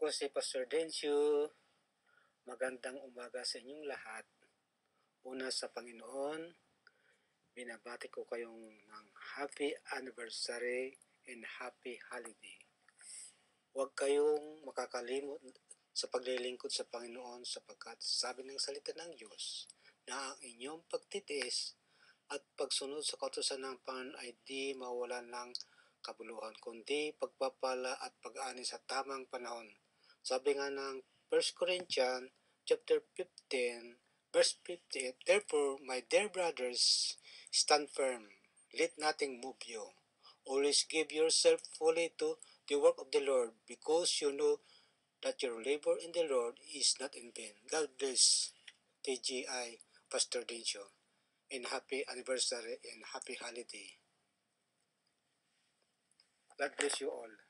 Ako si Pastor Dencio. Magandang umaga sa inyong lahat. Una sa Panginoon, binabati ko kayong ng happy anniversary and happy holiday. Huwag kayong makakalimot sa paglilingkod sa Panginoon sapagkat sabi ng salita ng Diyos na ang inyong pagtitiis at pagsunod sa kautusan ng Panginoon ay di mawalan ng kabuluhan, kundi pagpapala at pag-ani sa tamang panahon. Sabi nga ng 1 Corinthians chapter 15, verse 58, "Therefore, my dear brothers, stand firm, let nothing move you. Always give yourself fully to the work of the Lord, because you know that your labor in the Lord is not in vain." God bless TGI Pastor Dencio, and happy anniversary and happy holiday. God bless you all.